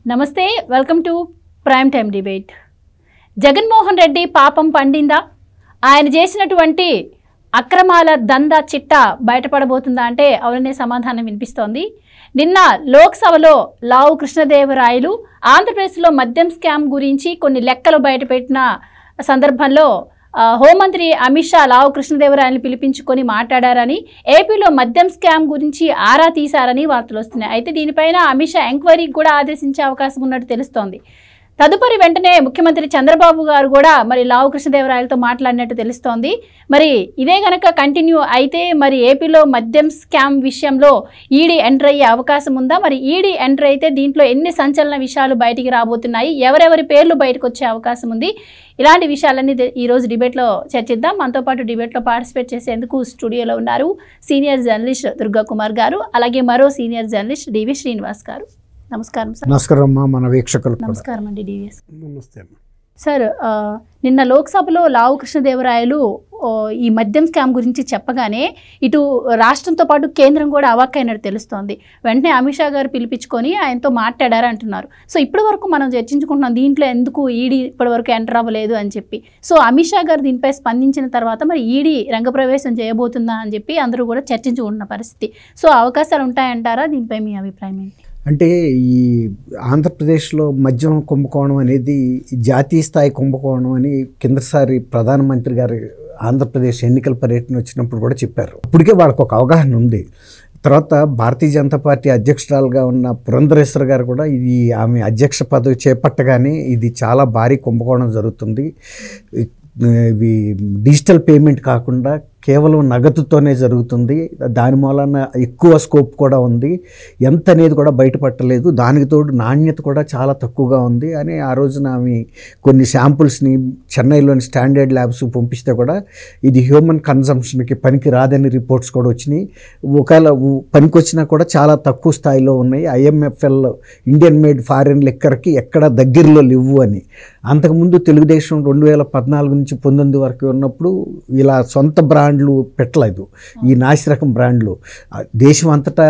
నమస్తే, welcome to prime time debate. Jaganmohan Reddy పాపం పండిందా? ఆయన చేసినటువంటి అక్రమాల దందా చిట్టా బయటపడబోతుందా అంటే అవుననే సమాధానం వినిపిస్తోంది. నిన్న లోక్సభలో లావు కృష్ణదేవరాయలు ఆంధ్రప్రదేశ్లో మద్యం స్కామ్ గురించి కొన్ని లెక్కలు బయటపెట్టిన సందర్భంలో హోంమంత్రి అమిత్ షా లావు కృష్ణదేవరాయలను పిలిపించుకొని మాట్లాడారని, ఏపీలో మద్యం స్కామ్ గురించి ఆరా తీశారని వార్తలు వస్తున్నాయి. అయితే దీనిపైన అమిత్ షా ఎంక్వైరీకి కూడా ఆదేశించే అవకాశం ఉన్నట్టు తెలుస్తోంది. తదుపరి వెంటనే ముఖ్యమంత్రి చంద్రబాబు గారు కూడా మరి లావు కృష్ణదేవరాయలతో మాట్లాడినట్టు తెలుస్తోంది. మరి ఇదే గనక కంటిన్యూ అయితే మరి ఏపీలో మద్యం స్కామ్ విషయంలో ఈడీ ఎంటర్ అయ్యే అవకాశం ఉందా? మరి ఈడీ ఎంటర్ అయితే దీంట్లో ఎన్ని సంచలన విషయాలు బయటికి రాబోతున్నాయి? ఎవరెవరి పేర్లు బయటకు వచ్చే అవకాశం ఉంది? ఇలాంటి విషయాలన్నీ ఈరోజు డిబేట్లో చర్చిద్దాం. మనతో పాటు డిబేట్లో పార్టిసిపేట్ చేసేందుకు స్టూడియోలో ఉన్నారు సీనియర్ జర్నలిస్ట్ దుర్గా కుమార్ గారు, అలాగే మరో సీనియర్ జర్నలిస్ట్ డివి శ్రీనివాస్ గారు. నమస్కారం సార్. నమస్కారం అమ్మా, మన వీక్షకులు. నమస్కారం అండి డివిఎస్. నమస్తే అమ్మా. సార్, నిన్న లోక్సభలో లావు కృష్ణదేవరాయలు ఈ మద్యం స్కామ్ గురించి చెప్పగానే ఇటు రాష్ట్రంతో పాటు కేంద్రం కూడా అవాక్కైనట్టు తెలుస్తోంది. వెంటనే అమిత్ షా గారు పిలిపించుకొని ఆయనతో మాట్లాడారు అంటున్నారు. సో ఇప్పటి వరకు మనం చర్చించుకుంటున్నాం దీంట్లో ఎందుకు ఈడీ ఇప్పటి వరకు ఎంటర్ అవ్వలేదు అని చెప్పి. సో అమిత్ షా గారు దీనిపై స్పందించిన తర్వాత మరి ఈడీ రంగప్రవేశం చేయబోతుందా అని చెప్పి అందరూ కూడా చర్చించుకుంటున్న పరిస్థితి. సో అవకాశాలు ఉంటాయంటారా? దీనిపై మీ అభిప్రాయం ఏంటి? అంటే ఈ ఆంధ్రప్రదేశ్లో మద్యం కుంభకోణం అనేది జాతీయ స్థాయి కుంభకోణం అని కిందసారి ప్రధానమంత్రి గారు ఆంధ్రప్రదేశ్ ఎన్నికల పర్యటన వచ్చినప్పుడు కూడా చెప్పారు. ఇప్పటికే వాళ్ళకు ఒక అవగాహన ఉంది. తర్వాత భారతీయ జనతా పార్టీ అధ్యక్షురాలుగా ఉన్న పురంధరేశ్వర గారు కూడా ఇది ఆమె అధ్యక్ష పదవి చేపట్టగానే ఇది చాలా భారీ కుంభకోణం జరుగుతుంది, ఇవి డిజిటల్ పేమెంట్ కాకుండా కేవలం నగదుతోనే జరుగుతుంది, దాని మూలన ఎక్కువ స్కోప్ కూడా ఉంది, ఎంత అనేది కూడా బయటపట్టలేదు, దానికి తోడు నాణ్యత కూడా చాలా తక్కువగా ఉంది అని ఆ రోజున ఆమె కొన్ని శాంపుల్స్ని చెన్నైలోని స్టాండర్డ్ ల్యాబ్స్ పంపిస్తే కూడా ఇది హ్యూమన్ కన్జంప్షన్కి పనికి రాదని రిపోర్ట్స్ కూడా వచ్చినాయి. ఒకవేళ పనికి వచ్చినా కూడా చాలా తక్కువ స్థాయిలో ఉన్నాయి. IMFL ఇండియన్ మేడ్ ఫారిన్ లిక్కర్కి ఎక్కడ దగ్గరలో లేవు అని. అంతకుముందు తెలుగుదేశం 2014 నుంచి 19 వరకు ఉన్నప్పుడు ఇలా సొంత బ్రాండ్లు పెట్టలేదు, ఈ నాసిరకం బ్రాండ్లు. దేశం అంతటా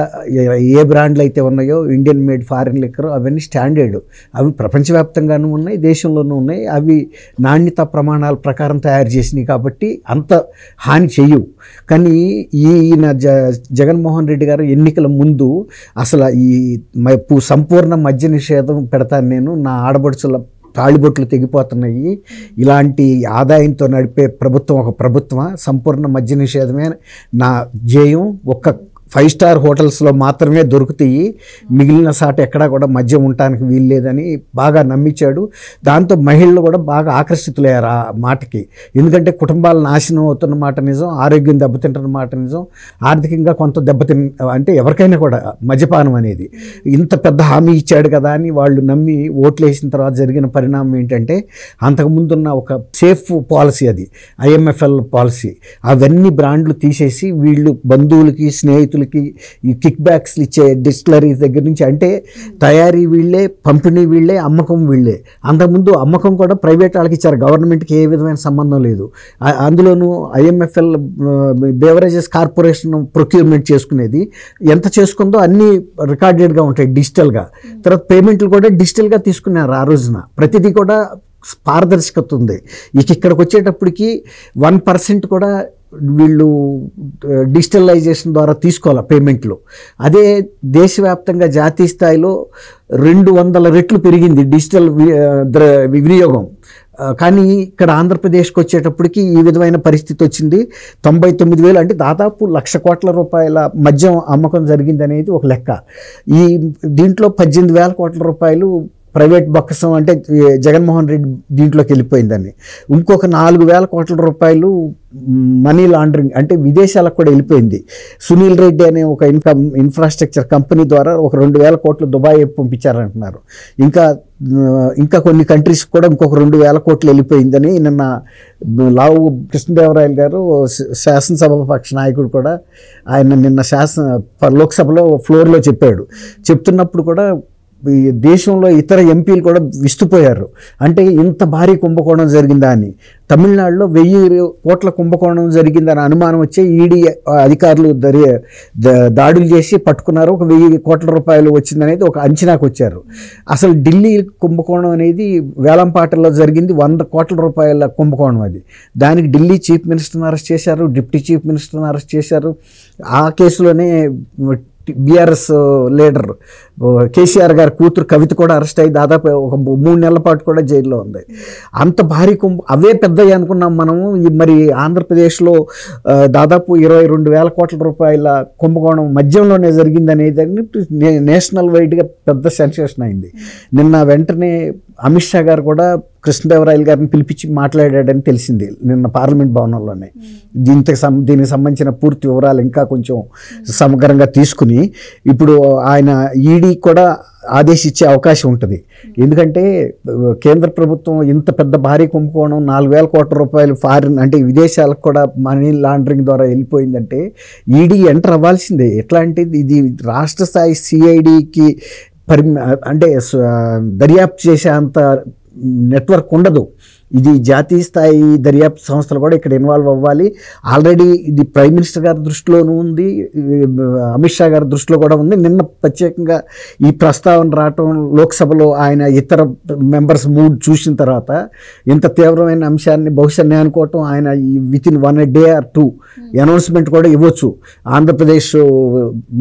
ఏ బ్రాండ్లు అయితే ఉన్నాయో ఇండియన్ మేడ్ ఫారిన్ లిక్కర్ అవన్నీ స్టాండర్డ్, అవి ప్రపంచవ్యాప్తంగానూ ఉన్నాయి, దేశంలోనూ ఉన్నాయి. అవి నాణ్యత ప్రమాణాల ప్రకారం తయారు చేసినాయి కాబట్టి అంత హాని చేయవు. కానీ ఈయన జగన్మోహన్ రెడ్డి గారు ఎన్నికల ముందు అసలు ఈ సంపూర్ణ మద్య నిషేధం పెడతాను నేను, నా ఆడబడుచుల తాళిబొట్లు తెగిపోతున్నాయి, ఇలాంటి ఆదాయంతో నడిపే ప్రభుత్వం ఒక ప్రభుత్వం, సంపూర్ణ మద్య నిషేధమే నా ధ్యేయం, ఒక్క 5 స్టార్ హోటల్స్లో మాత్రమే దొరుకుతాయి, మిగిలిన సాట ఎక్కడా కూడా మద్యం ఉండటానికి వీల్లేదని బాగా నమ్మించాడు. దాంతో మహిళలు కూడా బాగా ఆకర్షితులయ్యారు ఆ మాటకి. ఎందుకంటే కుటుంబాలు నాశనం అవుతున్న మాట నిజం, ఆరోగ్యం దెబ్బతింటున్న మాట నిజం, ఆర్థికంగా కొంత అంటే ఎవరికైనా కూడా మద్యపానం అనేది ఇంత పెద్ద హామీ ఇచ్చాడు కదా అని వాళ్ళు నమ్మి ఓట్లు వేసిన తర్వాత జరిగిన పరిణామం ఏంటంటే అంతకుముందున్న ఒక సేఫ్ పాలసీ, అది IMFL పాలసీ, అవన్నీ బ్రాండ్లు తీసేసి వీళ్ళు బంధువులకి స్నేహితులు ఈ కిక్ బ్యాక్స్ ఇచ్చే డిస్టిలరీస్ దగ్గర నుంచి, అంటే తయారీ వీళ్ళే, పంపిణీ వీళ్ళే, అమ్మకం వీళ్ళే. అంతకుముందు అమ్మకం కూడా ప్రైవేట్ వాళ్ళకి ఇచ్చారు, గవర్నమెంట్కి ఏ విధమైన సంబంధం లేదు. అందులోనూ IMFL బెవరేజెస్ కార్పొరేషన్ ప్రొక్యూర్మెంట్ చేసుకునేది, ఎంత చేసుకుందో అన్నీ రికార్డెడ్గా ఉంటాయి డిజిటల్గా. తర్వాత పేమెంట్లు కూడా డిజిటల్గా తీసుకున్నారు ఆ రోజున, ప్రతిదీ కూడా పారదర్శకత ఉంది. ఇక్కడికి వచ్చేటప్పటికి 1% కూడా వీళ్ళు డిజిటలైజేషన్ ద్వారా తీసుకోవాలి పేమెంట్లు. అదే దేశవ్యాప్తంగా జాతీయ స్థాయిలో 200 రెట్లు పెరిగింది డిజిటల్ వినియోగం. కానీ ఇక్కడ ఆంధ్రప్రదేశ్కి వచ్చేటప్పటికి ఈ విధమైన పరిస్థితి వచ్చింది. 99,000 అంటే దాదాపు 1,00,000 కోట్ల రూపాయల మద్యం అమ్మకం జరిగింది అనేది ఒక లెక్క. ఈ దీంట్లో 18,000 కోట్ల రూపాయలు ప్రైవేట్ బొక్కసం, అంటే జగన్మోహన్ రెడ్డి దీంట్లోకి వెళ్ళిపోయిందని. ఇంకొక 4,000 కోట్ల రూపాయలు మనీ లాండరింగ్, అంటే విదేశాలకు కూడా వెళ్ళిపోయింది. సునీల్ రెడ్డి అనే ఒక ఇన్ఫ్రాస్ట్రక్చర్ కంపెనీ ద్వారా ఒక 2,000 కోట్లు దుబాయ్ పంపించారంటున్నారు. ఇంకా కొన్ని కంట్రీస్ కూడా ఇంకొక 2,000 కోట్లు వెళ్ళిపోయిందని నిన్న లావు కృష్ణదేవరాయలు గారు శాసనసభ పక్ష నాయకుడు కూడా ఆయన నిన్న లోక్సభలో ఫ్లోర్లో చెప్తున్నప్పుడు కూడా ఈ దేశంలో ఇతర ఎంపీలు కూడా విస్తుపోయారు. అంటే ఇంత భారీ కుంభకోణం జరిగిందా అని. తమిళనాడులో 1000 కోట్ల కుంభకోణం జరిగిందని అనుమానం వచ్చే ఈడీ అధికారులు దాడులు చేసి పట్టుకున్నారు. ఒక 1000 కోట్ల రూపాయలు వచ్చిందనేది ఒక అంచనాకు వచ్చారు. అసలు ఢిల్లీ కుంభకోణం అనేది వేలంపాటల్లో జరిగింది 100 కోట్ల రూపాయల కుంభకోణం. అది దానికి ఢిల్లీ చీఫ్ మినిస్టర్ని అరెస్ట్ చేశారు, డిప్యూటీ చీఫ్ మినిస్టర్ని అరెస్ట్ చేశారు. ఆ కేసులోనే బీఆర్ఎస్ లీడర్ కేసీఆర్ గారి కూతురు కవిత కూడా అరెస్ట్ అయ్యి దాదాపు ఒక 3 నెలల పాటు కూడా జైల్లో ఉంది. అంత భారీ అవే పెద్దవి అనుకున్నాం మనము. మరి ఆంధ్రప్రదేశ్లో దాదాపు 22,000 కోట్ల రూపాయల కుంభకోణం మద్యంలోనే జరిగింది అనేది నేషనల్ వైడ్గా పెద్ద సెన్సేషన్ అయింది. నిన్న వెంటనే అమిత్ షా గారు కూడా కృష్ణదేవరాయలు గారిని పిలిపించి మాట్లాడాడని తెలిసింది నిన్న పార్లమెంట్ భవనంలోనే. దీనికి సంబంధించిన పూర్తి వివరాలు ఇంకా కొంచెం సమగ్రంగా తీసుకుని ఇప్పుడు ఆయన ఈడీ కూడా ఆదేశించే అవకాశం ఉంటుంది. ఎందుకంటే కేంద్ర ప్రభుత్వం ఇంత పెద్ద భారీ కుంభకోణం 4,000 కోట్ల రూపాయలు ఫారిన్ అంటే విదేశాలకు కూడా మనీ లాండరింగ్ ద్వారా వెళ్ళిపోయిందంటే ఈడీ ఎంటర్ అవ్వాల్సిందే. ఎట్లాంటిది ఇది రాష్ట్ర స్థాయి సిఐడికి అంటే దర్యాప్తు చేసే అంత నెట్వర్క్ ఉండదు. ఇది జాతీయ స్థాయి దర్యాప్తు సంస్థలు కూడా ఇక్కడ ఇన్వాల్వ్ అవ్వాలి. ఆల్రెడీ ఇది ప్రైమ్ మినిస్టర్ గారి దృష్టిలోనూ ఉంది, అమిత్ షా గారి దృష్టిలో కూడా ఉంది. నిన్న ప్రత్యేకంగా ఈ ప్రస్తావన రావటం లోక్సభలో ఆయన ఇతర మెంబర్స్ మూడ్ చూసిన తర్వాత ఇంత తీవ్రమైన అంశాన్ని బహుశా నేను అనుకోవటం ఆయన ఈ వితిన్ 1 day or 2 అనౌన్స్మెంట్ కూడా ఇవ్వచ్చు. ఆంధ్రప్రదేశ్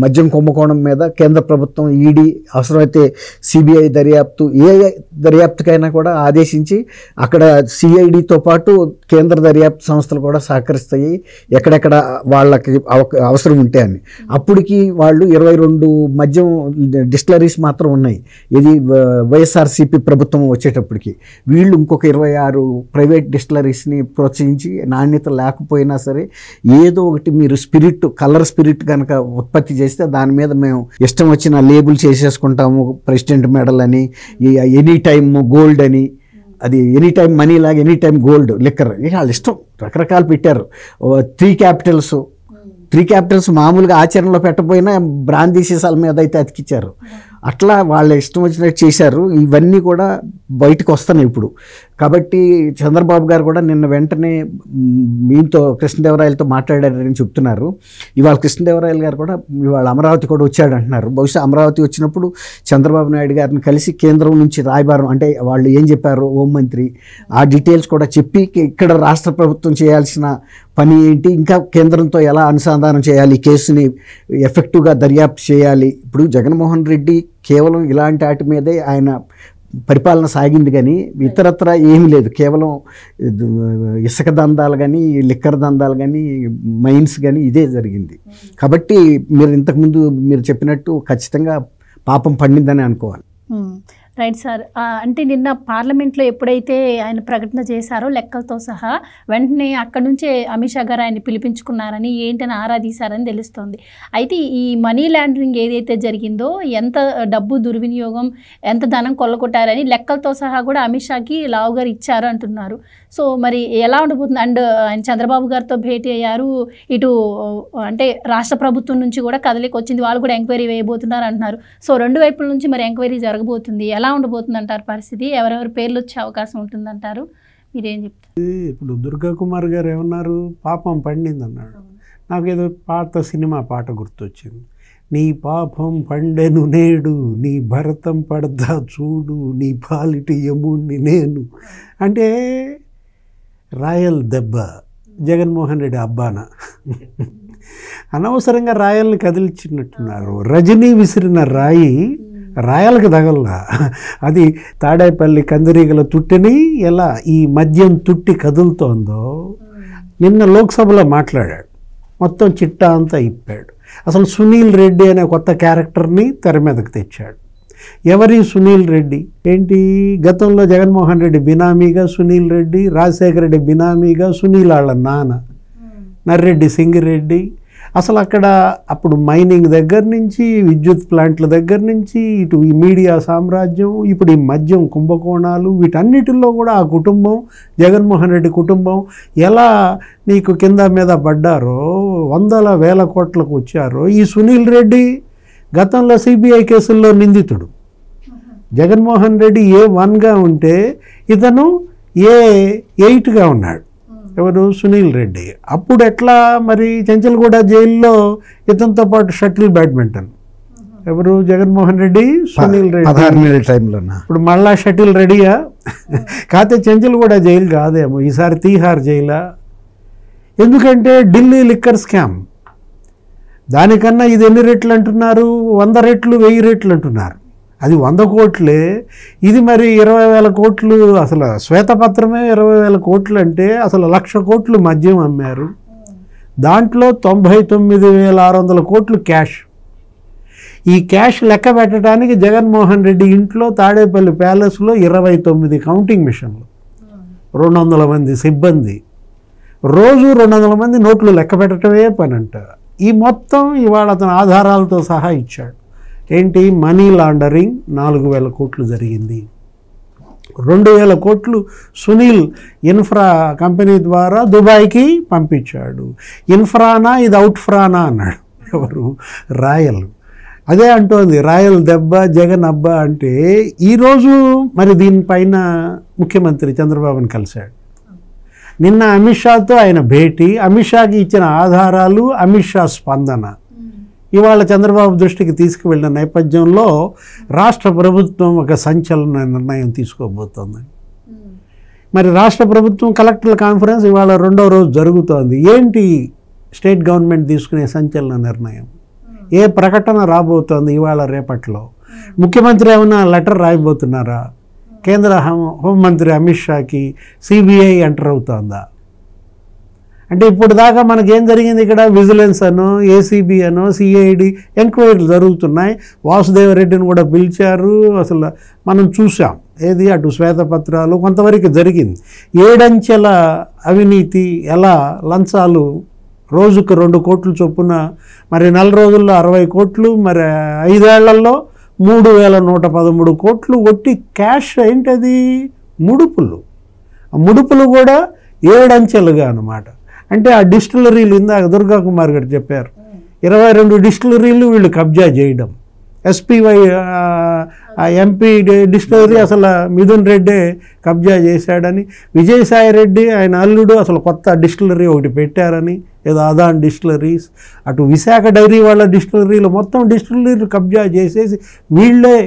మద్యం కుంభకోణం మీద కేంద్ర ప్రభుత్వం ఈడీ అవసరమైతే సిబిఐ దర్యాప్తు ఏ దర్యాప్తుకైనా కూడా ఆదేశించి అక్కడ సిఐడితో పాటు కేంద్ర దర్యాప్తు సంస్థలు కూడా సహకరిస్తాయి ఎక్కడెక్కడ వాళ్ళకి అవసరం ఉంటే అని. అప్పటికి వాళ్ళు 22 మద్యం డిస్టిలరీస్ మాత్రం ఉన్నాయి. ఇది వైఎస్ఆర్సీపీ ప్రభుత్వం వచ్చేటప్పటికి వీళ్ళు ఇంకొక 26 ప్రైవేట్ డిస్టిలరీస్ని ప్రోత్సహించి నాణ్యత లేకపోయినా సరే ఏదో ఒకటి మీరు కలర్ స్పిరిట్ కనుక ఉత్పత్తి చేస్తే దాని మీద మేము ఇష్టం వచ్చిన లేబుల్ చేసేసుకుంటాము. ప్రెసిడెంట్ మెడల్ అని, ఎనీ టైమ్ గోల్డ్ అని, అది ఎనీ టైం మనీ లాగా ఎనీ టైం గోల్డ్ లిక్కర్ వాళ్ళు ఇష్టం రకరకాలు పెట్టారు. 3 క్యాపిటల్స్ మామూలుగా ఆచరణలో పెట్టబోయినా బ్రాందీ సీసాల మీద అయితే అతికిచ్చారు. అట్లా వాళ్ళ ఇష్టం వచ్చినట్టు చేశారు. ఇవన్నీ కూడా బయటకు వస్తున్నాయి ఇప్పుడు. కాబట్టి చంద్రబాబు గారు కూడా నిన్న వెంటనే మీతో కృష్ణదేవరాయలతో మాట్లాడారని చెప్తున్నారు. ఇవాళ కృష్ణదేవరాయలు గారు కూడా ఇవాళ అమరావతి కూడా వచ్చాడు అంటున్నారు. బహుశా అమరావతి వచ్చినప్పుడు చంద్రబాబు నాయుడు గారిని కలిసి కేంద్రం నుంచి రాయబారం అంటే వాళ్ళు ఏం చెప్పారు హోంమంత్రి ఆ డీటెయిల్స్ కూడా చెప్పి ఇక్కడ రాష్ట్ర ప్రభుత్వం చేయాల్సిన పని ఏంటి, ఇంకా కేంద్రంతో ఎలా అనుసంధానం చేయాలి, ఈ కేసుని ఎఫెక్టివ్గా దర్యాప్తు చేయాలి. ఇప్పుడు జగన్మోహన్ రెడ్డి కేవలం ఇలాంటి వాటి మీదే ఆయన పరిపాలన సాగింది కానీ ఇతరత్ర ఏమీ లేదు. కేవలం ఇసుక దందాలు కానీ, లిక్కర్ దందాలు కానీ, మైన్స్ కానీ ఇదే జరిగింది. కాబట్టి మీరు ఇంతకుముందు మీరు చెప్పినట్టు ఖచ్చితంగా పాపం పండిందని అనుకోవాలి. Right sir. అంటే నిన్న పార్లమెంట్లో ఎప్పుడైతే ఆయన ప్రకటన చేశారో లెక్కలతో సహా వెంటనే అక్కడ నుంచే అమిత్ షా గారు ఆయన పిలిపించుకున్నారని ఏంటని ఆరాధీశారని తెలుస్తోంది. అయితే ఈ మనీ లాండరింగ్ ఏదైతే జరిగిందో ఎంత డబ్బు దుర్వినియోగం, ఎంత ధనం కొల్లగొట్టారని లెక్కలతో సహా కూడా అమిత్ షాకి లావు గారు ఇచ్చారు అంటున్నారు. సో మరి ఎలా ఉండబోతుంది? అండ్ ఆయన చంద్రబాబు గారితో భేటీ అయ్యారు. ఇటు అంటే రాష్ట్ర ప్రభుత్వం నుంచి కూడా కదలికి వచ్చింది, వాళ్ళు కూడా ఎంక్వైరీ వేయబోతున్నారు అంటున్నారు. సో 2 వైపుల నుంచి మరి ఎంక్వైరీ జరగబోతుంది. ఎలా ఉండబోతుంది అంటారు పరిస్థితి? ఎవరెవరు పేర్లు వచ్చే అవకాశం ఉంటుందంటారు? మీరేం చెప్తారు? ఇప్పుడు దుర్గా కుమార్ గారు ఏమన్నారు, పాపం పండింది అన్నాడు. నాకేదో పాత సినిమా పాట గుర్తొచ్చింది. నీ పాపం పండెను నేడు, నీ భరతం పడదా చూడు, నీ పాలిటి యముణ్ణి నేను. అంటే రాయల్ దెబ్బ జగన్మోహన్ రెడ్డి అబ్బాన అనవసరంగా రాయల్ని కదిలించినట్టున్నారు. రజనీ విసిరిన రాయి రాయలకు తగల్లా. అది తాడేపల్లి కందిరీగల తుట్టిని ఎలా ఈ మద్యం తుట్టి కదులుతోందో నిన్న లోక్సభలో మాట్లాడాడు. మొత్తం చిట్టా అంతా ఇప్పాడు. అసలు సునీల్ రెడ్డి అనే కొత్త క్యారెక్టర్ని తెర మీదకి తెచ్చాడు. ఎవరి సునీల్ రెడ్డి ఏంటి? గతంలో జగన్మోహన్ రెడ్డి బినామీగా సునీల్ రెడ్డి, రాజశేఖర రెడ్డి బినామీగా సునీల్ వాళ్ళ నాన్న నర్రెడ్డి సింగిరెడ్డి. అసలు అక్కడ అప్పుడు మైనింగ్ దగ్గర నుంచి, విద్యుత్ ప్లాంట్ల దగ్గర నుంచి, ఇటు ఈ మీడియా సామ్రాజ్యం, ఇప్పుడు ఈ మద్యం కుంభకోణాలు, వీటన్నిటిల్లో కూడా ఆ కుటుంబం, జగన్మోహన్ రెడ్డి కుటుంబం ఎలా నీకు కింద మీద పడ్డారో, 100,000 కోట్లకు వచ్చారో. ఈ సునీల్ రెడ్డి గతంలో సిబిఐ కేసుల్లో నిందితుడు. జగన్మోహన్ రెడ్డి A1గా ఉంటే ఇతను A8గా ఉన్నాడు. ఎవరు? సునీల్ రెడ్డి. అప్పుడు ఎట్లా మరి చెంచల్గూడ జైల్లో ఇతనితో పాటు షటిల్ బ్యాడ్మింటన్ ఎవరు? జగన్మోహన్ రెడ్డి, సునీల్ రెడ్డి. 16 నెలల టైంలో ఇప్పుడు మళ్ళా షటిల్ రెడీయా? కాకపోతే చెంచల్గూడ జైలు కాదేమో, ఈసారి తీహార్ జైలా. ఎందుకంటే ఢిల్లీ లిక్కర్ స్కామ్ దానికన్నా ఇది ఎన్ని రెట్లు అంటున్నారు? 100 రెట్లు 1000 రెట్లు అంటున్నారు. అది 100 కోట్లే, ఇది మరి 20,000 కోట్లు. అసలు శ్వేతపత్రమే 20,000 కోట్లు అంటే అసలు 1,00,000 కోట్లు మద్యం అమ్మారు. దాంట్లో 99,600 కోట్లు క్యాష్. ఈ క్యాష్ లెక్క పెట్టడానికి జగన్మోహన్ రెడ్డి ఇంట్లో తాడేపల్లి ప్యాలెస్లో 29 కౌంటింగ్ మిషన్లు, 200 మంది సిబ్బంది, రోజు 200 మంది నోట్లు లెక్క పెట్టడమే పని అంట. ఈ మొత్తం ఇవాళ అతను ఆధారాలతో సహా ఇచ్చాడు. ఏంటి? మనీ లాండరింగ్ 4,000 కోట్లు జరిగింది. 2,000 కోట్లు సునీల్ ఇన్ఫ్రా కంపెనీ ద్వారా దుబాయ్కి పంపించాడు. ఇన్ఫ్రానా ఇది అవుట్ ఫ్రానా అన్నాడు ఎవరు? రాయల్. అదే అంటోంది రాయల్ దెబ్బ జగన్ అబ్బా అంటే. ఈరోజు మరి దీనిపైన ముఖ్యమంత్రి చంద్రబాబుని కలిశాడు. నిన్న అమిత్ షాతో ఆయన భేటీ, అమిత్ షాకి ఇచ్చిన ఆధారాలు, అమిత్ షా స్పందన ఇవాళ చంద్రబాబు దృష్టికి తీసుకువెళ్ళిన నేపథ్యంలో రాష్ట్ర ప్రభుత్వం ఒక సంచలన నిర్ణయం తీసుకోబోతోంది. మరి రాష్ట్ర ప్రభుత్వం కలెక్టర్ల కాన్ఫరెన్స్ ఇవాళ 2వ రోజు జరుగుతోంది. ఏంటి స్టేట్ గవర్నమెంట్ తీసుకునే సంచలన నిర్ణయం? ఏ ప్రకటన రాబోతోంది ఇవాళ రేపట్లో? ముఖ్యమంత్రి ఏమైనా లెటర్ రాయబోతున్నారా? కేంద్ర హోంమంత్రి అమిత్ షాకి సిబిఐ ఎంటర్ అవుతోందా? అంటే ఇప్పుడు దాకా మనకేం జరిగింది? ఇక్కడ విజిలెన్స్ అనో, ఏసీబీ అనో, సిఐడి ఎంక్వైరీలు జరుగుతున్నాయి. వాసుదేవరెడ్డిని కూడా పిలిచారు. అసలు మనం చూసాం ఏది అటు శ్వేతపత్రాలు కొంతవరకు జరిగింది. 7 అంచెల అవినీతి, ఎలా లంచాలు రోజుకు 2 కోట్లు చొప్పున, మరి 4 రోజుల్లో 60 కోట్లు, మరి 5 ఏళ్లలో 3,113 కోట్లు ఒట్టి క్యాష్. ఏంటది? ముడుపులు. ఆ ముడుపులు కూడా 7 అంచెలుగా అన్నమాట. అంటే ఆ డిస్టిలరీలు ఇందాక దుర్గా కుమార్ గారు చెప్పారు, 22 డిస్టిలరీలు వీళ్ళు కబ్జా చేయడం. ఎస్పీవై ఎంపీ డిస్టిలరీ అసలు మిథున్ రెడ్డి కబ్జా చేశాడని, విజయసాయి రెడ్డి ఆయన అల్లుడు అసలు కొత్త డిస్టిలరీ ఒకటి పెట్టారని, ఏదో అదాన్ డిస్టిలరీస్, అటు విశాఖ డైరీ వాళ్ళ డిస్టిలరీలు, మొత్తం డిస్టిలరీలు కబ్జా చేసేసి వీళ్ళే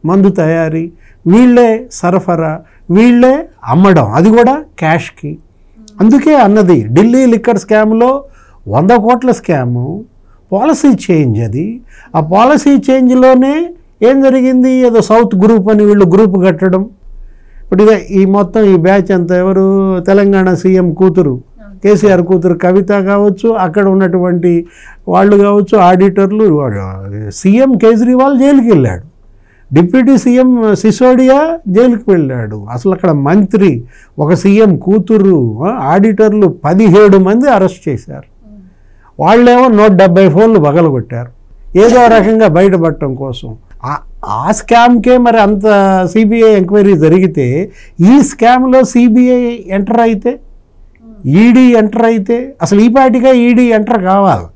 మందు తయారీ, వీళ్ళే సరఫరా, వీళ్ళే అమ్మడం, అది కూడా క్యాష్కి. అందుకే అన్నది ఢిల్లీ లిక్కర్ స్కామ్లో 100 కోట్ల స్కాము, పాలసీ చేంజ్. అది ఆ పాలసీ చేంజ్లోనే ఏం జరిగింది? ఏదో సౌత్ గ్రూప్ అని వీళ్ళు గ్రూప్ కట్టడం. ఇప్పుడు ఇదే ఈ మొత్తం ఈ బ్యాచ్ అంతా ఎవరు? తెలంగాణ సీఎం కూతురు కేసీఆర్ కూతురు కవిత కావచ్చు, అక్కడ ఉన్నటువంటి వాళ్ళు కావచ్చు, ఆడిటర్లు. సీఎం కేజ్రీవాల్ జైలుకి వెళ్ళాడు, డిప్యూటీ సీఎం సిసోడియా జైలుకి వెళ్ళాడు. అసలు అక్కడ మంత్రి, ఒక సీఎం కూతురు, ఆడిటర్లు 17 మంది అరెస్ట్ చేశారు. వాళ్ళేమో 170 ఫోన్లు పగలగొట్టారు ఏదో రకంగా బయటపడటం కోసం. ఆ స్కామ్కే మరి అంత సిబిఐ ఎంక్వైరీ జరిగితే, ఈ స్కామ్లో సిబిఐ ఎంటర్ అయితే, ఈడీ ఎంటర్ అయితే, అసలు ఈ పాటిగా ఈడీ ఎంటర్ కావాలి.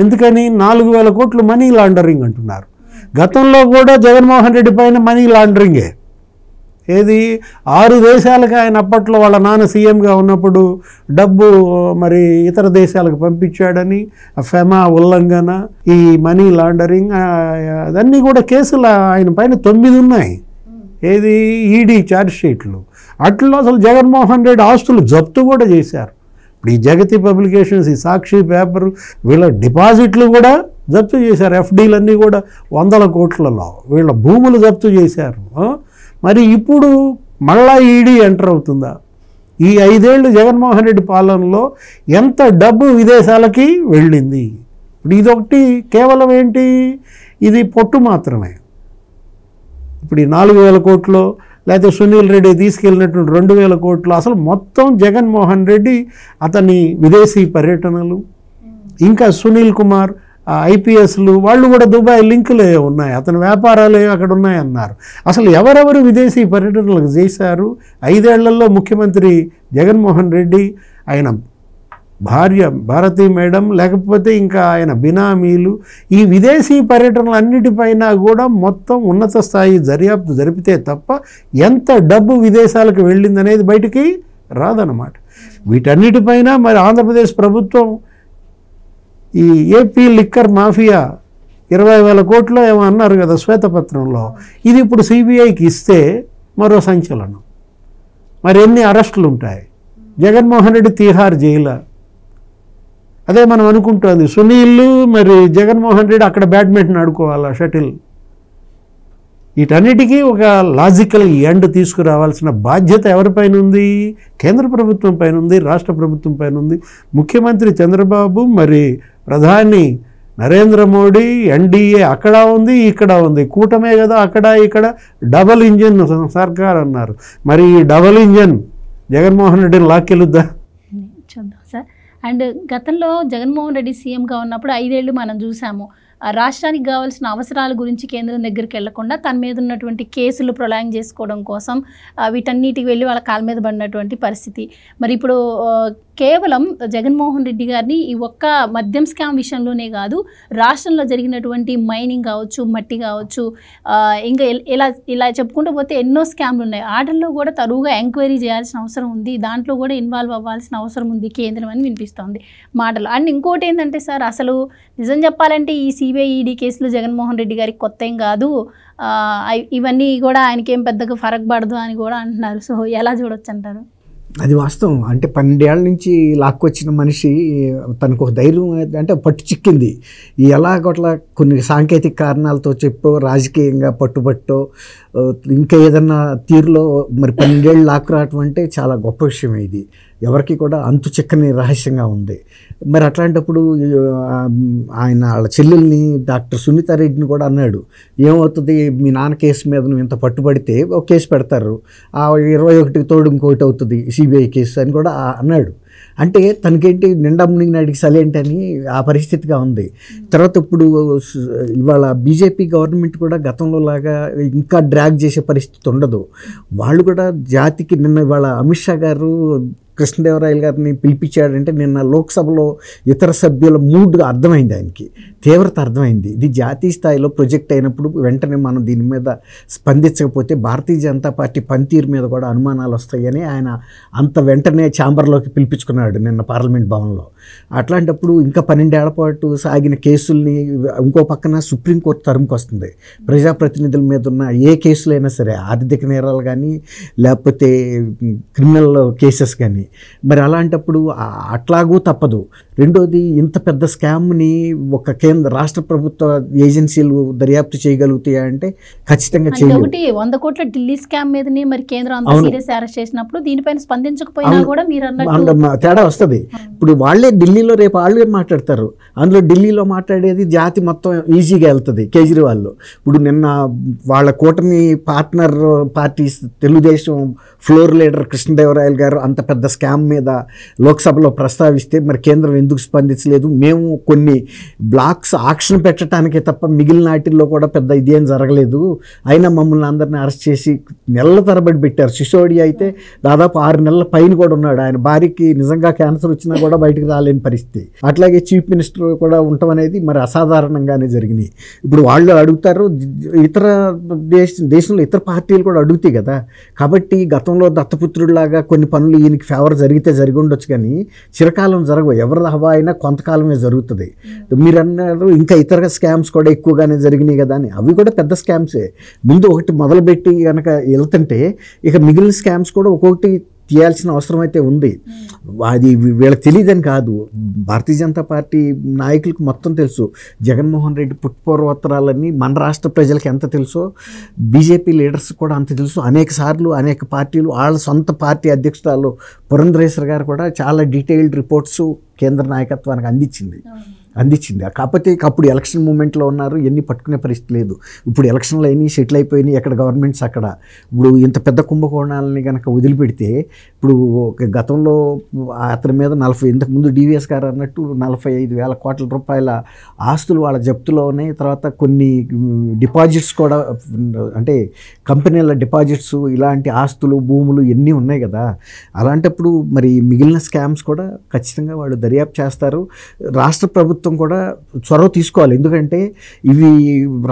ఎందుకని? 4,000 కోట్లు మనీ లాండరింగ్ అంటున్నారు. గతంలో కూడా జగన్మోహన్ రెడ్డి పైన మనీ లాండరింగే. ఏది? 6 దేశాలకు ఆయన అప్పట్లో వాళ్ళ నాన్న సీఎంగా ఉన్నప్పుడు డబ్బు మరి ఇతర దేశాలకు పంపించాడని, ఫెమా ఉల్లంఘన, ఈ మనీ లాండరింగ్, అదన్నీ కూడా కేసులు ఆయన పైన 9 ఉన్నాయి. ఏది? ఈడీ ఛార్జ్ షీట్లు. అట్లా అసలు జగన్మోహన్ రెడ్డి ఆస్తులు జప్తు కూడా చేశారు. ఇప్పుడు ఈ జగతి పబ్లికేషన్స్, ఈ సాక్షి పేపర్, వీళ్ళ డిపాజిట్లు కూడా జప్తు చేశారు. ఎఫ్డీలన్నీ కూడా 100 కోట్లలో వీళ్ళ భూములు జప్తు చేశారు. మరి ఇప్పుడు మళ్ళా ఈడీ ఎంటర్ అవుతుందా? ఈ 5 ఏళ్ళు జగన్మోహన్ రెడ్డి పాలనలో ఎంత డబ్బు విదేశాలకి వెళ్ళింది? ఇప్పుడు ఇదొకటి కేవలం ఏంటి? ఇది పొట్టు మాత్రమే. ఇప్పుడు ఈ 4,000 కోట్లు, లేకపోతే సునీల్ రెడ్డి తీసుకెళ్ళినటువంటి 2,000 కోట్లు, అసలు మొత్తం జగన్మోహన్ రెడ్డి అతని విదేశీ పర్యటనలు, ఇంకా సునీల్ కుమార్ ఐపీఎస్లు వాళ్ళు కూడా దుబాయ్ లింకులే ఉన్నాయి, అతని వ్యాపారాలే అక్కడ ఉన్నాయన్నారు. అసలు ఎవరెవరు విదేశీ పర్యటనలకు చేశారు? 5 ఏళ్లలో ముఖ్యమంత్రి జగన్మోహన్ రెడ్డి ఆయన భార్య భారతీ మేడం, లేకపోతే ఇంకా ఆయన బినామీలు, ఈ విదేశీ పర్యటనలు అన్నిటిపైన కూడా మొత్తం ఉన్నత స్థాయి దర్యాప్తు జరిపితే తప్ప ఎంత డబ్బు విదేశాలకు వెళ్ళిందనేది బయటికి రాదన్నమాట. వీటన్నిటిపైన మరి ఆంధ్రప్రదేశ్ ప్రభుత్వం ఈ ఏపీ లిక్కర్ మాఫియా 20,000 కోట్లు ఏమో అన్నారు కదా శ్వేతపత్రంలో, ఇది ఇప్పుడు సిబిఐకి ఇస్తే మరో సంచలనం. మరి ఎన్ని అరెస్టులు ఉంటాయి? జగన్మోహన్ రెడ్డి తీహార్ జైలు, అదే మనం అనుకుంటుంది సునీల్ మరి జగన్మోహన్ రెడ్డి అక్కడ బ్యాడ్మింటన్ ఆడుకోవాలా, షటిల్. వీటన్నిటికీ ఒక లాజికల్ ఎండ్ తీసుకురావాల్సిన బాధ్యత ఎవరిపైన ఉంది? కేంద్ర ప్రభుత్వం పైన ఉంది, రాష్ట్ర ప్రభుత్వం పైన ఉంది. ముఖ్యమంత్రి చంద్రబాబు, మరి ప్రధాని నరేంద్ర మోడీ, ఎన్డీఏ అక్కడ ఉంది, ఇక్కడ ఉంది, కూటమే కదా అక్కడ ఇక్కడ, డబల్ ఇంజన్ సర్కార్ అన్నారు. మరి ఈ డబల్ ఇంజన్ జగన్మోహన్ రెడ్డిని లాక్కెలుద్దా? చూద్దాం సార్. అండ్ గతంలో జగన్మోహన్ రెడ్డి సీఎంగా ఉన్నప్పుడు 5 ఏళ్ళు మనం చూసాము. రాష్ట్రానికి కావాల్సిన అవసరాల గురించి కేంద్రం దగ్గరికి వెళ్లకుండా తన మీద ఉన్నటువంటి కేసులు ప్రొలాంగ్ చేసుకోవడం కోసం వీటన్నిటికి వెళ్ళి వాళ్ళ కాళ్ళ మీద పడినటువంటి పరిస్థితి. మరి ఇప్పుడు కేవలం జగన్మోహన్ రెడ్డి గారిని ఈ ఒక్క మద్యం స్కామ్ విషయంలోనే కాదు, రాష్ట్రంలో జరిగినటువంటి మైనింగ్ కావచ్చు, మట్టి కావచ్చు, ఇంకా ఇలా చెప్పుకుంటూ పోతే ఎన్నో స్కామ్లు ఉన్నాయి. ఆర్డర్లో కూడా తరువుగా ఎంక్వైరీ చేయాల్సిన అవసరం ఉంది, దాంట్లో కూడా ఇన్వాల్వ్ అవ్వాల్సిన అవసరం ఉంది కేంద్రం అని వినిపిస్తోంది మాటలు. అండ్ ఇంకోటి ఏంటంటే సార్, అసలు నిజం చెప్పాలంటే ఈ సిబిఐ ఈడీ కేసులు జగన్మోహన్ రెడ్డి గారికి కొత్త ఏం కాదు, ఇవన్నీ కూడా ఆయనకేం పెద్దగా ఫరక్ పడదు అని కూడా అంటున్నారు. సో ఎలా చూడొచ్చు అంటారు? అది వాస్తవం. అంటే 12 ఏళ్ల నుంచి లాక్కొచ్చిన మనిషి తనకు ఒక ధైర్యం అంటే పట్టు చిక్కింది. ఎలాగట్లా కొన్ని సాంకేతిక కారణాలతో చెప్పో, రాజకీయంగా పట్టుబట్టో, ఇంకా ఏదన్నా తీరులో మరి 12 ఏళ్ళు లాక్కు రావటం అంటే చాలా గొప్ప విషయం. ఇది ఎవరికి కూడా అంతు చిక్కని రహస్యంగా ఉంది. మరి అట్లాంటప్పుడు ఆయన వాళ్ళ చెల్లెల్ని డాక్టర్ సునీతారెడ్డిని కూడా అన్నాడు, ఏమవుతుంది మీ నాన్న కేసు మీద నువ్వు ఇంత పట్టుబడితే ఒక కేసు పెడతారు, ఆ 21కి తోడు ఇంకోటి అవుతుంది సిబిఐ కేసు అని కూడా అన్నాడు. అంటే తనకేంటి నిండా మునిగినాడికి సలేంటని ఆ పరిస్థితిగా ఉంది. తర్వాత ఇప్పుడు ఇవాళ బీజేపీ గవర్నమెంట్ కూడా గతంలో లాగా ఇంకా డ్రాగ్ చేసే పరిస్థితి ఉండదు. వాళ్ళు కూడా జాతికి నిన్న ఇవాళ అమిత్ షా గారు కృష్ణదేవరాయలు గారిని పిలిపించాడంటే నిన్న లోక్సభలో ఇతర సభ్యుల మూడ్ అర్థమైంది, ఆయనకి తీవ్రత అర్థమైంది. ఇది జాతీయ స్థాయిలో ప్రొజెక్ట్ అయినప్పుడు వెంటనే మనం దీని మీద స్పందించకపోతే భారతీయ జనతా పార్టీ పనితీరు మీద కూడా అనుమానాలు వస్తాయని ఆయన అంత వెంటనే ఛాంబర్లోకి పిలిపించుకున్నాడు నిన్న పార్లమెంట్ భవన్లో. అట్లాంటప్పుడు ఇంకా 12 ఏళ్ల పాటు సాగిన కేసుల్ని ఇంకో పక్కన సుప్రీంకోర్టు తరుముకు వస్తుంది. ప్రజాప్రతినిధుల మీద ఉన్న ఏ కేసులైనా సరే, ఆర్థిక నేరాలు కానీ లేకపోతే క్రిమినల్ కేసెస్ కానీ, మరి అలాంటప్పుడు అట్లాగూ తప్పదు. రెండోది, ఇంత పెద్ద స్కామ్ని ఒక రాష్ట్ర ప్రభుత్వ ఏజెన్సీలు దర్యాప్తు చేయగలుగుతాయా అంటే ఖచ్చితంగా చేయలేవు. 100 కోట్ల ఢిల్లీ స్కామ్ మీదనే మరి కేంద్రం అంత సీరియస్ అరెస్ట్ చేసినప్పుడు దీనిపైన స్పందించకపోయినా కూడా మీరు అన్నట్టు తేడా వస్తుంది. ఇప్పుడు వాళ్ళే ఢిల్లీలో రేపు వాళ్ళే మాట్లాడతారు, అందులో ఢిల్లీలో మాట్లాడేది జాతి మొత్తం ఈజీగా వెళ్తుంది కేజ్రీవాల్. ఇప్పుడు నిన్న వాళ్ళ కూటమి partner parties Telugu Desam floor leader Krishnadevarayalu గారు అంత పెద్ద స్కామ్ మీద లోక్సభలో ప్రస్తావిస్తే మరి కేంద్రం ఎందుకు స్పందించలేదు? మేము కొన్ని బ్లాక్స్ ఆక్షన్ పెట్టడానికే తప్ప మిగిలిన వాటిల్లో కూడా పెద్ద ఇదేం జరగలేదు, అయినా మమ్మల్ని అందరినీ అరెస్ట్ చేసి నెలల తరబడి పెట్టారు. సిసోడియా అయితే దాదాపు 6 నెలల పైన కూడా ఉన్నాడు. ఆయన భార్యకి నిజంగా క్యాన్సర్ వచ్చినా కూడా బయటకు రాలేని పరిస్థితి. అట్లాగే చీఫ్ మినిస్టర్ కూడా ఉండటం అనేది మరి అసాధారణంగానే జరిగినాయి. ఇప్పుడు వాళ్ళు అడుగుతారు, ఇతర దేశంలో ఇతర పార్టీలు కూడా అడుగుతాయి కదా. కాబట్టి గతంలో దత్తపుత్రుడిలాగా కొన్ని పనులు ఈయనకి ఫేవర్ జరిగితే జరిగి ఉండొచ్చు, కానీ చిరకాలం జరగవు. ఎవరి హవా అయినా కొంతకాలమే జరుగుతుంది. మీరు అన్నారు ఇంకా ఇతర స్కామ్స్ కూడా ఎక్కువగానే జరిగినాయి కదా అని. అవి కూడా పెద్ద స్కామ్సే. ముందు ఒకటి మొదలుపెట్టి కనుక వెళ్తుంటే ఇక మిగిలిన స్కామ్స్ కూడా ఒక్కొక్కటి తీయాల్సిన అవసరం అయితే ఉంది. అది వీళ్ళకి తెలియదని కాదు, భారతీయ జనతా పార్టీ నాయకులకు మొత్తం తెలుసు. జగన్మోహన్ రెడ్డి పుట్టుపూర్వోత్తరాలన్నీ మన రాష్ట్ర ప్రజలకు ఎంత తెలుసో బీజేపీ లీడర్స్ కూడా అంత తెలుసు. అనేక సార్లు అనేక పార్టీలు వాళ్ళ సొంత పార్టీ అధ్యక్షురాలు పురంధరేశ్వర్ గారు కూడా చాలా డీటెయిల్డ్ రిపోర్ట్స్ కేంద్ర నాయకత్వానికి అందించింది. అందించింది. కాకపోతే అప్పుడు ఎలక్షన్ మూమెంట్లో ఉన్నారు, ఎన్ని పట్టుకునే పరిస్థితి లేదు. ఇప్పుడు ఎలక్షన్లు అయినాయి, సెటిల్ అయిపోయినాయి, ఎక్కడ గవర్నమెంట్స్ అక్కడ. ఇప్పుడు ఇంత పెద్ద కుంభకోణాలని కనుక వదిలిపెడితే, ఇప్పుడు గతంలో అతని మీద ఇంతకుముందు డివిఎస్ గారు అన్నట్టు 45,000 కోట్ల రూపాయల ఆస్తులు వాళ్ళ జప్తులో ఉన్నాయి. తర్వాత కొన్ని డిపాజిట్స్ కూడా, అంటే కంపెనీల డిపాజిట్స్, ఇలాంటి ఆస్తులు, భూములు ఎన్ని ఉన్నాయి కదా. అలాంటప్పుడు మరి మిగిలిన స్కామ్స్ కూడా ఖచ్చితంగా వాళ్ళు దర్యాప్తు చేస్తారు. రాష్ట్ర ప్రభుత్వం కూడా చొరవ తీసుకోవాలి. ఎందుకంటే ఇవి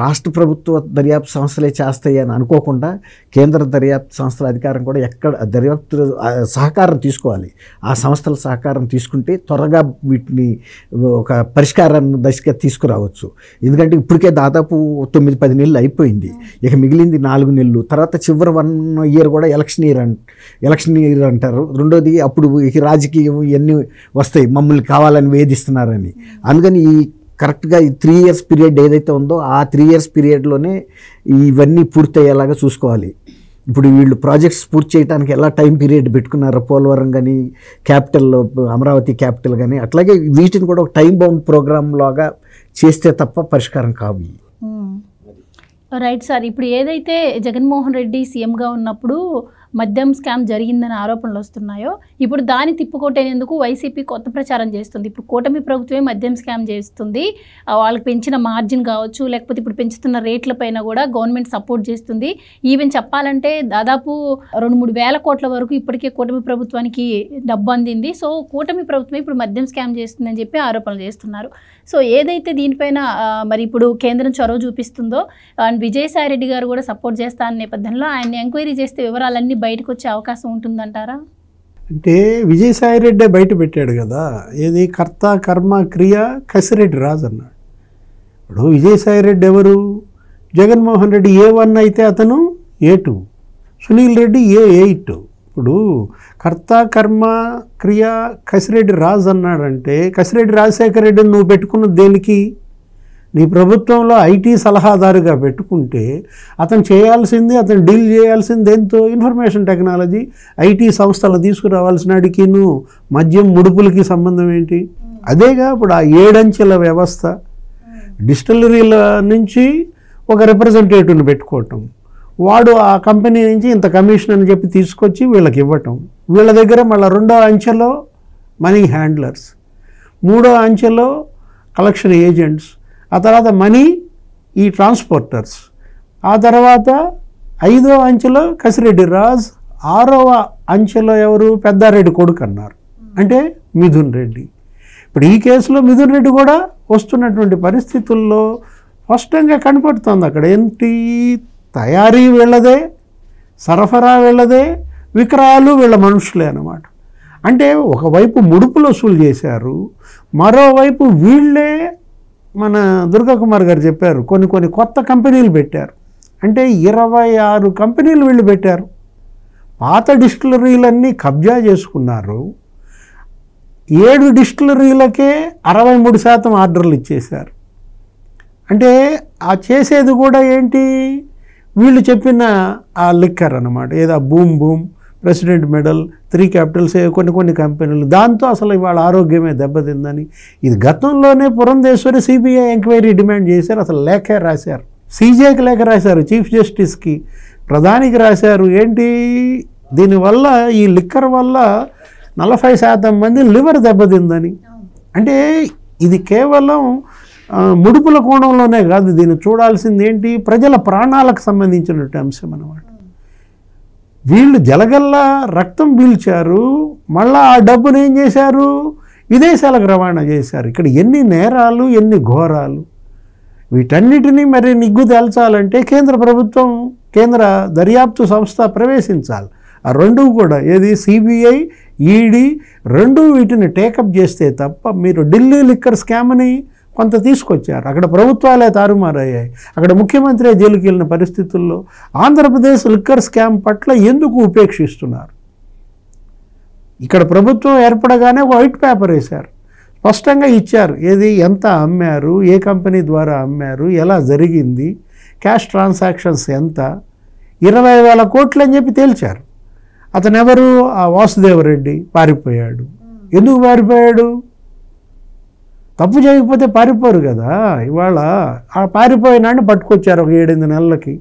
రాష్ట్ర ప్రభుత్వ దర్యాప్తు సంస్థలే చేస్తాయి అని అనుకోకుండా కేంద్ర దర్యాప్తు సంస్థల అధికారం కూడా దర్యాప్తు సహకారం తీసుకోవాలి. ఆ సంస్థల సహకారం తీసుకుంటే త్వరగా వీటిని ఒక పరిష్కారాన్ని దశగా తీసుకురావచ్చు. ఎందుకంటే ఇప్పటికే దాదాపు 9-10 నెలలు అయిపోయింది, ఇక మిగిలింది 4 నెలలు. తర్వాత చివరి 1 ఇయర్ కూడా ఎలక్షన్ ఇయర్ అంటారు. రెండోది అప్పుడు రాజకీయం ఇవన్నీ వస్తాయి, మమ్మల్ని కావాలని వేధిస్తున్నారని. అందుకని ఈ కరెక్ట్గా ఈ 3 ఇయర్స్ పీరియడ్ ఏదైతే ఉందో ఆ 3 ఇయర్స్ పీరియడ్లోనే ఇవన్నీ పూర్తయ్యేలాగా చూసుకోవాలి. ఇప్పుడు వీళ్ళు ప్రాజెక్ట్స్ పూర్తి చేయడానికి ఎలా టైం పీరియడ్ పెట్టుకున్నారో, పోలవరం కానీ, క్యాపిటల్ అమరావతి క్యాపిటల్ కానీ, అట్లాగే వీటిని కూడా ఒక టైం బౌండ్ ప్రోగ్రామ్ లాగా చేస్తే తప్ప పరిష్కారం కావు. Right sir. ఇప్పుడు ఏదైతే జగన్మోహన్ రెడ్డి సీఎంగా ఉన్నప్పుడు మద్యం స్కామ్ జరిగిందని ఆరోపణలు వస్తున్నాయో, ఇప్పుడు దాన్ని తిప్పుకొట్టేందుకు వైసీపీ కొత్త ప్రచారం చేస్తుంది. ఇప్పుడు కూటమి ప్రభుత్వమే మద్యం స్కామ్ చేస్తుంది, వాళ్ళకి పెంచిన మార్జిన్ కావచ్చు, లేకపోతే ఇప్పుడు పెంచుతున్న రేట్లపైన కూడా గవర్నమెంట్ సపోర్ట్ చేస్తుంది. ఈవెన్ చెప్పాలంటే దాదాపు 2-3 వేల కోట్ల వరకు ఇప్పటికే కూటమి ప్రభుత్వానికి డబ్బు అందింది. సో కూటమి ప్రభుత్వమే ఇప్పుడు మద్యం స్కామ్ చేస్తుందని చెప్పి ఆరోపణలు చేస్తున్నారు. సో ఏదైతే దీనిపైన మరి ఇప్పుడు కేంద్రం చొరవ చూపిస్తుందో, అండ్ విజయసాయి రెడ్డి గారు కూడా సపోర్ట్ చేస్తా అనే నేపథ్యంలో ఆయన్ని ఎంక్వైరీ చేస్తే వివరాలన్నీ బయటకు వచ్చే అవకాశం ఉంటుందంటారా? అంటే విజయసాయి రెడ్డే బయట పెట్టాడు కదా, ఏది కర్త కర్మ క్రియ కసిరెడ్డి రాజు అన్నాడు. ఇప్పుడు విజయసాయి రెడ్డి ఎవరు? జగన్మోహన్ రెడ్డి A1 అయితే అతను A2, సునీల్ రెడ్డి A8. ఇప్పుడు కర్త కర్మ క్రియ కసిరెడ్డి రాజు అన్నాడంటే, కసిరెడ్డి రాజశేఖర రెడ్డిని నువ్వు పెట్టుకున్న దేనికి? నీ ప్రభుత్వంలో ఐటీ సలహాదారుగా పెట్టుకుంటే అతను చేయాల్సింది, అతను డీల్ చేయాల్సింది దేంతో? ఇన్ఫర్మేషన్ టెక్నాలజీ, ఐటీ సంస్థలు తీసుకురావాల్సిన అడిగిను మద్యం ముడుపులకి సంబంధం ఏంటి? అదేగా ఇప్పుడు ఆ 7 అంచెల వ్యవస్థ. డిస్టిలరీల నుంచి ఒక రిప్రజెంటేటివ్ని పెట్టుకోవటం, వాడు ఆ కంపెనీ నుంచి ఇంత కమిషన్ అని చెప్పి తీసుకొచ్చి వీళ్ళకి ఇవ్వటం, వీళ్ళ దగ్గర మళ్ళీ 2వ అంచెలో మనీ హ్యాండ్లర్స్, 3వ అంచెలో కలెక్షన్ ఏజెంట్స్, ఆ తర్వాత మనీ ఈ ట్రాన్స్పోర్టర్స్, ఆ తర్వాత 5వ అంచెలో కసిరెడ్డి రాజ్, 6వ అంచెలో ఎవరు? పెద్దారెడ్డి కొడుకు అన్నారు, అంటే మిథున్ రెడ్డి. ఇప్పుడు ఈ కేసులో మిథున్ రెడ్డి కూడా వస్తున్నటువంటి పరిస్థితుల్లో స్పష్టంగా కనపడుతుంది. అక్కడ ఏంటి? తయారీ వీళ్ళదే, సరఫరా వీళ్ళదే, విక్రయాలు వీళ్ళ మనుషులే అన్నమాట. అంటే ఒకవైపు ముడుపులు వసూలు చేశారు, మరోవైపు వీళ్ళే, మన దుర్గాకుమార్ గారు చెప్పారు, కొన్ని కొత్త కంపెనీలు పెట్టారు. అంటే 26 కంపెనీలు వీళ్ళు పెట్టారు. పాత డిస్టిలరీలన్నీ కబ్జా చేసుకున్నారు. 7 డిస్టిలరీలకే 63% ఆర్డర్లు ఇచ్చేశారు. అంటే ఆ చేసేది కూడా ఏంటి? వీళ్ళు చెప్పిన ఆ లిక్కర్ అన్నమాట, ఏదో బూమ్ ప్రెసిడెంట్ మెడల్, 3 క్యాపిటల్స్, కొన్ని కంపెనీలు. దాంతో అసలు ఇవాళ ఆరోగ్యమే దెబ్బతిందని ఇది గతంలోనే పురంధేశ్వరి సిబిఐ ఎంక్వైరీ డిమాండ్ చేశారు. అసలు లేఖే రాశారు, సీజేకి లేఖ రాశారు, చీఫ్ జస్టిస్కి, ప్రధానికి రాశారు. ఏంటి? దీనివల్ల, ఈ లిక్కర్ వల్ల 40% మంది లివర్ దెబ్బతిందని. అంటే ఇది కేవలం ముడుపుల కోణంలోనే కాదు, దీన్ని చూడాల్సింది ఏంటి? ప్రజల ప్రాణాలకు సంబంధించినటువంటి అంశం అన్నమాట. వీళ్ళు జలగల్లా రక్తం పీల్చారు, మళ్ళీ ఆ డబ్బును ఏం చేశారు? విదేశాలకు రవాణా చేశారు. ఇక్కడ ఎన్ని నేరాలు, ఎన్ని ఘోరాలు! వీటన్నిటినీ మరి నిగ్గు తేల్చాలంటే కేంద్ర ప్రభుత్వం, కేంద్ర దర్యాప్తు సంస్థ ప్రవేశించాలి. ఆ రెండూ కూడా, ఏది సిబిఐ, ఈడీ, రెండూ వీటిని టేకప్ చేస్తే తప్ప, మీరు ఢిల్లీ లిక్కర్ స్కామ్ని కొంత తీసుకొచ్చారు, అక్కడ ప్రభుత్వాలే తారుమారయ్యాయి, అక్కడ ముఖ్యమంత్రి జైలుకి వెళ్ళిన పరిస్థితుల్లో ఆంధ్రప్రదేశ్ లిక్కర్ స్కామ్ పట్ల ఎందుకు ఉపేక్షిస్తున్నారు? ఇక్కడ ప్రభుత్వం ఏర్పడగానే వైట్ పేపర్ వేశారు, స్పష్టంగా ఇచ్చారు, ఏది ఎంత అమ్మారు, ఏ కంపెనీ ద్వారా అమ్మారు, ఎలా జరిగింది, క్యాష్ ట్రాన్సాక్షన్స్ ఎంత, 20,000 కోట్లు అని చెప్పి తేల్చారు. అతను ఎవరు? ఆ వాసుదేవరెడ్డి పారిపోయాడు. ఎందుకు పారిపోయాడు? తప్పు చేయకపోతే పారిపోరు కదా. ఇవాళ ఆ పారిపోయినాడిని పట్టుకొచ్చారు ఒక 7-8 నెలలకి.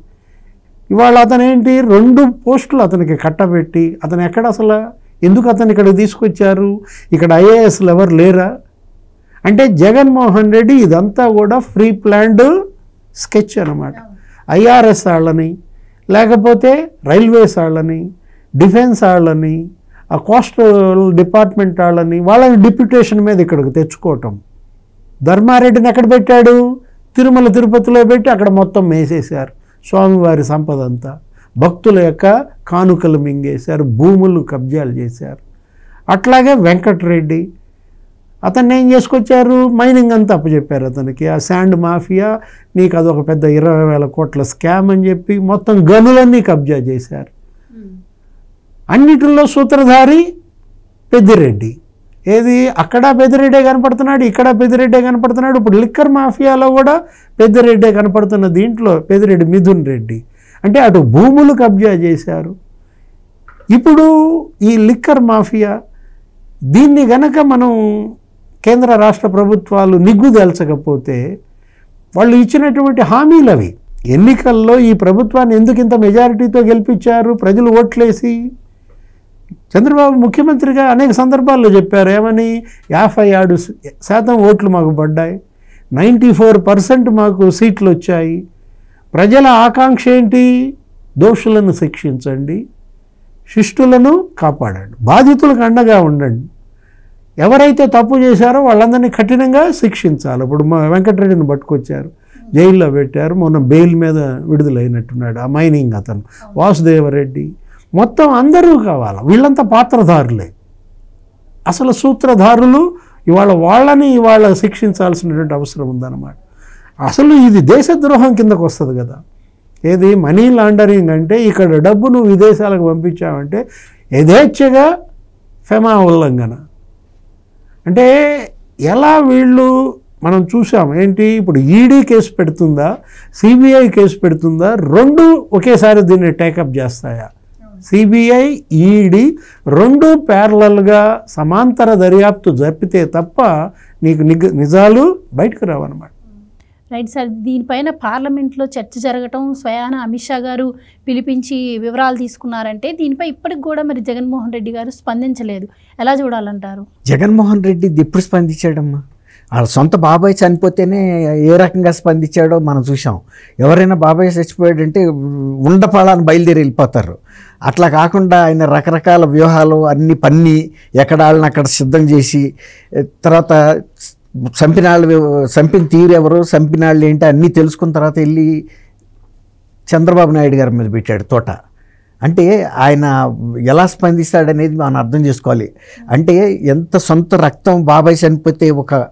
ఇవాళ అతను ఏంటి 2 పోస్టులు అతనికి కట్టబెట్టి, అతను ఎక్కడ అసలు ఎందుకు అతను ఇక్కడికి తీసుకొచ్చారు? ఇక్కడ ఐఏఎస్లు ఎవరు లేరా? అంటే జగన్మోహన్ రెడ్డి ఇదంతా కూడా ప్రీ ప్లాన్డ్ స్కెచ్ అన్నమాట. ఐఆర్ఎస్ వాళ్ళని, లేకపోతే రైల్వేస్ వాళ్ళని, డిఫెన్స్ వాళ్ళని, ఆ కోస్టల్ డిపార్ట్మెంట్ వాళ్ళని డిప్యూటేషన్ మీద ఇక్కడికి తెచ్చుకోవటం. ధర్మారెడ్డిని ఎక్కడ పెట్టాడు? తిరుమల తిరుపతిలో పెట్టి అక్కడ మొత్తం వేసేశారు. స్వామివారి సంపద అంతా, భక్తుల యొక్క కానుకలు మింగేశారు, భూములు కబ్జాలు చేశారు. అట్లాగే వెంకటరెడ్డి అతన్ని ఏం చేసుకొచ్చారు? మైనింగ్ అంతా అప్పచెప్పారు అతనికి. ఆ శాండ్ మాఫియా, నీకు అదొక పెద్ద 20,000 కోట్ల స్కామ్ అని చెప్పి మొత్తం గనులన్నీ కబ్జా చేశారు. అన్నిటిలో సూత్రధారి పెద్దిరెడ్డి. ఏది అక్కడ పెద్దిరెడ్డే కనపడుతున్నాడు, ఇక్కడ పెద్దిరెడ్డే కనపడుతున్నాడు. ఇప్పుడు లిక్కర్ మాఫియాలో కూడా పెద్దిరెడ్డే కనపడుతున్న దీంట్లో పెద్దిరెడ్డి మిథున్ రెడ్డి. అంటే అటు భూములు కబ్జా చేశారు. ఇప్పుడు ఈ లిక్కర్ మాఫియా దీన్ని గనక మనం కేంద్ర రాష్ట్ర ప్రభుత్వాలు నిగ్గుదేల్చకపోతే, వాళ్ళు ఇచ్చినటువంటి హామీలు అవి ఎన్నికల్లో ఈ ప్రభుత్వాన్ని ఎందుకు ఇంత మెజారిటీతో గెలిపించారు ప్రజలు ఓట్లేసి? చంద్రబాబు ముఖ్యమంత్రిగా అనేక సందర్భాల్లో చెప్పారు. ఏమని? 57% ఓట్లు మాకు పడ్డాయి, 94% మాకు సీట్లు వచ్చాయి. ప్రజల ఆకాంక్ష ఏంటి? దోషులను శిక్షించండి, శిష్టులను కాపాడండి, బాధితులకు అండగా ఉండండి, ఎవరైతే తప్పు చేశారో వాళ్ళందరినీ కఠినంగా శిక్షించాలి. ఇప్పుడు మా వెంకటరెడ్డిని పట్టుకొచ్చారు, జైల్లో పెట్టారు, మొన్న బెయిల్ మీద విడుదలైనట్టున్నాడు ఆ మైనింగ్ అతను, వాసుదేవరెడ్డి, మొత్తం అందరూ కావాలి. వీళ్ళంతా పాత్రధారులే. అసలు సూత్రధారులు వాళ్ళని శిక్షించాల్సినటువంటి అవసరం ఉందన్నమాట. అసలు ఇది దేశద్రోహం కిందకు వస్తుంది కదా. ఏది మనీ లాండరింగ్ అంటే, ఇక్కడ డబ్బు నువ్వు విదేశాలకు పంపించావంటే యథేచ్ఛగా ఫెమా ఉల్లంఘన. అంటే ఎలా వీళ్ళు మనం చూసాం ఏంటి? ఇప్పుడు ఈడీ కేసు పెడుతుందా, సిబిఐ కేసు పెడుతుందా? 2 ఒకేసారి దీన్ని టేకప్ చేస్తాయా? సిబిఐ, ఈడీ 2 ప్యారలల్గా సమాంతర దర్యాప్తు జరిపితే తప్ప నీకు నిజాలు బయటకు రావన్నమాట. రైట్ సార్, దీనిపైన పార్లమెంట్లో చర్చ జరగటం, స్వయాన అమిత్ షా గారు పిలిపించి వివరాలు తీసుకున్నారంటే, దీనిపై ఇప్పటికి కూడా మరి జగన్మోహన్ రెడ్డి గారు స్పందించలేదు. ఎలా చూడాలంటారు? జగన్మోహన్ రెడ్డి ఎప్పుడు స్పందించాడమ్మా? వాళ్ళ సొంత బాబాయ్ చనిపోతేనే ఏ రకంగా స్పందించాడో మనం చూసాం. ఎవరైనా బాబాయ్ చచ్చిపోయాడంటే ఉండపాలని బయలుదేరి వెళ్ళిపోతారు. అట్లా కాకుండా ఆయన రకరకాల వ్యూహాలు అన్ని పన్ని ఎక్కడ వాళ్ళని అక్కడ సిద్ధం చేసి, తర్వాత చంపిన తీరు ఎవరు, చంపిన వాళ్ళు ఏంటి అన్నీ తెలుసుకున్న తర్వాత వెళ్ళి చంద్రబాబు నాయుడు గారి మీద పెట్టాడు తోట. అంటే ఆయన ఎలా స్పందిస్తాడనేది మనం అర్థం చేసుకోవాలి. అంటే ఎంత సొంత రక్తం బాబాయ్ చనిపోతే ఒక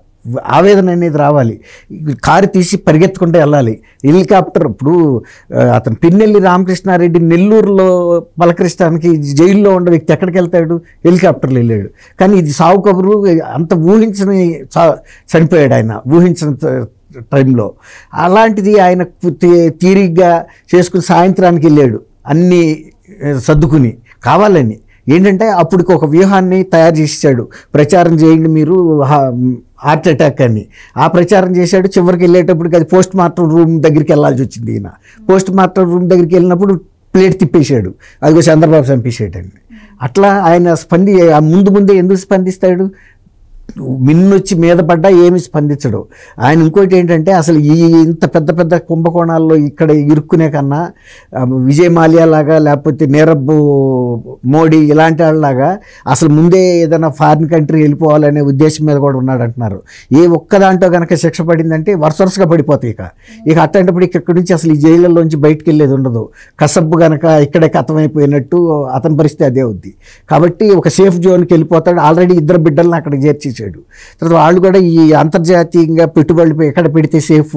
ఆవేదన అనేది రావాలి. కారు తీసి పరిగెత్తుకుంటూ వెళ్ళాలి. హెలికాప్టర్, ఇప్పుడు అతను పిన్నెల్లి రామకృష్ణారెడ్డి నెల్లూరులో పలకరించడానికి జైల్లో ఉన్న వ్యక్తి ఎక్కడికి వెళ్తాడు? హెలికాప్టర్లో వెళ్ళాడు. కానీ ఇది సావు కబురు, అంత ఊహించని చనిపోయాడు ఆయన ఊహించిన టైంలో. అలాంటిది ఆయన తీరిగ్గా చేసుకుని సాయంత్రానికి వెళ్ళాడు అన్నీ సర్దుకుని కావాలని. ఏంటంటే అప్పటికి ఒక వ్యూహాన్ని తయారు చేసాడు, ప్రచారం చేయండి మీరు హార్ట్ అటాక్ అని. ఆ ప్రచారం చేశాడు. చివరికి వెళ్ళేటప్పటికి అది పోస్ట్ మార్టం రూమ్ దగ్గరికి వెళ్ళాల్సి వచ్చింది. ఈయన పోస్ట్ మార్టం రూమ్ దగ్గరికి వెళ్ళినప్పుడు ప్లేట్ తిప్పేశాడు, అదిగో చంద్రబాబు చంపేసాడండి. అట్లా ఆయన ముందే ఎందుకు స్పందిస్తాడు? మిన్నొచ్చి మీద పడ్డా ఏమి స్పందించడు ఆయన. ఇంకోటి ఏంటంటే అసలు ఇంత పెద్ద పెద్ద కుంభకోణాల్లో ఇక్కడ ఇరుక్కునే కన్నా విజయ్ మాల్యా లాగా, లేకపోతే నీరబ్ మోడీ ఇలాంటి వాళ్ళలాగా అసలు ముందే ఏదైనా ఫారిన్ కంట్రీ వెళ్ళిపోవాలనే ఉద్దేశం మీద కూడా ఉన్నాడు అంటున్నారు. ఏ ఒక్క దాంట్లో కనుక శిక్ష పడిందంటే వరుసగా పడిపోతాయి. ఇక అట్లాంటప్పుడు ఇక్కడి నుంచి అసలు ఈ జైళ్ళలోంచి బయటకు వెళ్ళేది ఉండదు. కసబ్బు కనుక ఇక్కడే కథమైపోయినట్టు అతని పరిస్థితి అదే అవుద్ది. కాబట్టి ఒక సేఫ్ జోన్కి వెళ్ళిపోతాడు. ఆల్రెడీ 2 బిడ్డలను అక్కడ చేర్చి తర్వాత వాళ్ళు కూడా ఈ అంతర్జాతీయంగా పెట్టుబడులు ఎక్కడ పెడితే సేఫ్,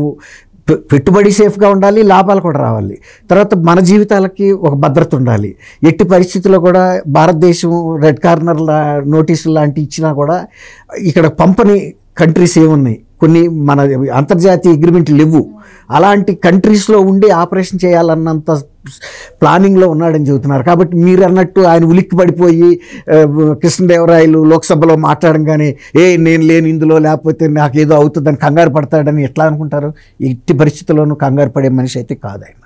పెట్టుబడి సేఫ్గా ఉండాలి, లాభాలు కూడా రావాలి. తర్వాత మన జీవితాలకి ఒక భద్రత ఉండాలి. ఎట్టి పరిస్థితుల్లో కూడా భారతదేశం రెడ్ కార్నర్ నోటీసులు లాంటివి ఇచ్చినా కూడా ఇక్కడ పంపని కంట్రీస్ ఏమున్నాయి కొన్ని మన అంతర్జాతీయ అగ్రిమెంట్లు లేవు. అలాంటి కంట్రీస్లో ఉండి ఆపరేషన్ చేయాలన్నంత ప్లానింగ్లో ఉన్నాడని చెబుతున్నారు. కాబట్టి మీరు అన్నట్టు ఆయన ఉలిక్కి పడిపోయి కృష్ణదేవరాయలు లోక్సభలో మాట్లాడంగానే నేను లేని ఇందులో, లేకపోతే నాకు ఏదో అవుతుందని కంగారు పడతాడని ఎట్లా అనుకుంటారు? ఎట్టి పరిస్థితుల్లోనూ కంగారు పడే మనిషి అయితే కాదు ఆయన.